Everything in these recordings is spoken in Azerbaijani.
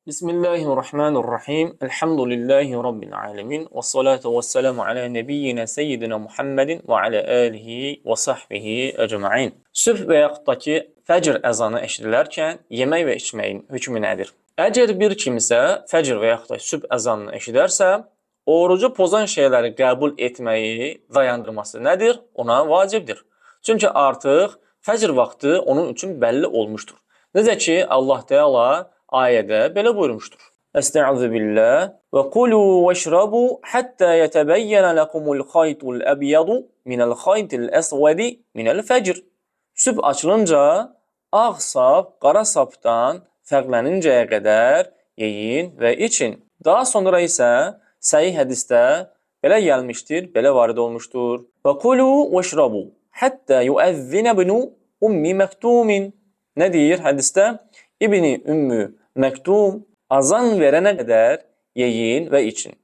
Bismillahirrahmanirrahim. Elhamdülillahi Rabbil alemin. Və salatu və selamu alə nebiyyina seyyidina Muhammedin və alə alihi və sahbihi əcma'in. Sübh və yaxud da ki, fəcr əzanı eşidilərkən yemək və içməyin hökmü nədir? Əgər bir kimsə fəcr və yaxud da sübh əzanını eşidərsə, orucu pozan şeyləri qəbul etməyi dayandırması nədir? Ona vacibdir. Çünki artıq fəcr vaxtı onun üçün bəlli olmuşdur. Necə ki, Allah Teala ayədə belə buyurmuşdur. Estaizu billah və kulu veşrabu hatta yetəbəyyənə ləkumul xaytul əbyadu minəl xaytil əsvədi minəl fəcr. Sübh açılınca ağ sap qara sapdan fərqlənincəyə qədər yeyin və için. Daha sonra isə səhih hədisdə belə gəlmişdir, belə varid olmuşdur. Və kulu veşrabu hatta yuəzzinə binu ummi məktumin. Nə deyir hədisdə? İbni Ümmü Məktum azan verənə qədər yeyin və için.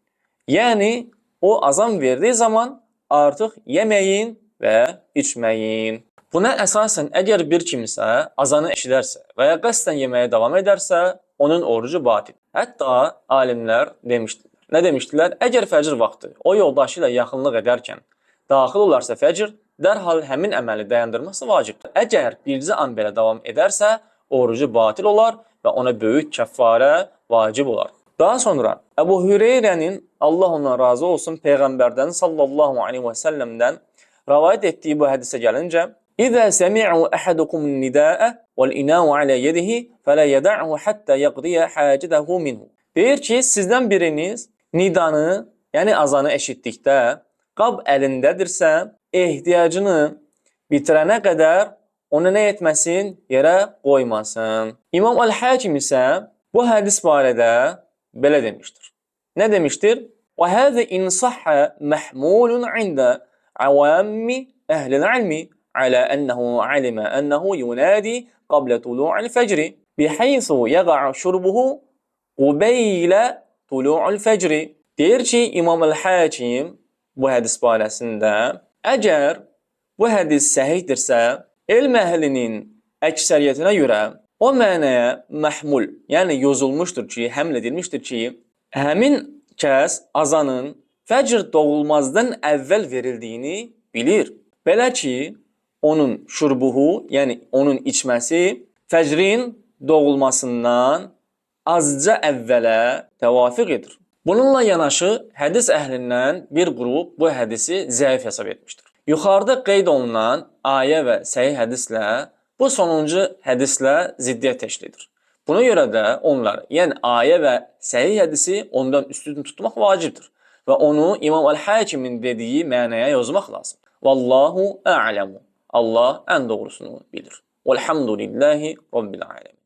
Yəni, o azan verdiyi zaman artıq yeməyin və içməyin. Buna əsasən, əgər bir kimsə azanı eşidərsə və ya qəsdən yeməyə davam edərsə, onun orucu batil. Hətta alimlər demişdilər. Nə demişdilər? Əgər fəcr vaxtı o yoldaşı ilə yaxınlıq edərkən daxil olarsa fəcr, dərhal həmin əməli dayandırması vacibdir. Əgər bircə an belə davam edərsə, orucu batil olar və ona böyük kəffarə vacib olar. Daha sonra Əbu Hüreyrənin, Allah ondan razı olsun, Peyğəmbərdən sallallahu aleyhi və səlləmdən rəvayət etdiyi bu hədisə gəlincə, İzə səmi'u əhədukum nidəə vəl-inəu alə yedihi fələ yədə'hu həttə yəqdiyə həcədəhu minhu. Deyir ki, sizdən biriniz nidanı, yəni azanı eşitdikdə, qab əlindədirsə, ehtiyacını bitirənə qədər onu nə etməsin? Yerə qoymasın. İmam Əl-Hakim isə bu hədis barədə belə demişdir. Nə demişdir? Və həzə insəhə məhmulun ində avammi əhlil ilmi alə ənəhu alimə ənəhu yunadi qablə tulu'al fəcri bihaysu yəqa'u şurbuhu qubeylə tulu'al fəcri. Deyir ki, İmam Əl-Hakim bu hədis barəsində əgər bu hədis səhihdirsə, elm əhlinin əksəriyyətinə görə o mənaya məhmul, yəni yozulmuşdur ki, həml edilmişdir ki, həmin kəs azanın fəcr doğulmazdan əvvəl verildiyini bilir. Belə ki, onun şurbuhu, yəni onun içməsi fəcrin doğulmasından azca əvvələ təvafiq edir. Bununla yanaşı, hədis əhlindən bir qrup bu hədisi zəif hesab etmişdir. Yuxarıda qeyd olunan ayə və səhih hədislə bu sonuncu hədislə ziddiyyət təşkil edir. Buna görə də onlar, yəni ayə və səhih hədisi ondan üstün tutmaq vacibdir və onu İmam Əl-Hakimin dediyi mənaya yazmaq lazım. Vallahu a'lamu. Allah ən doğrusunu bilir. Velhamdülillahi Rabbil alemin.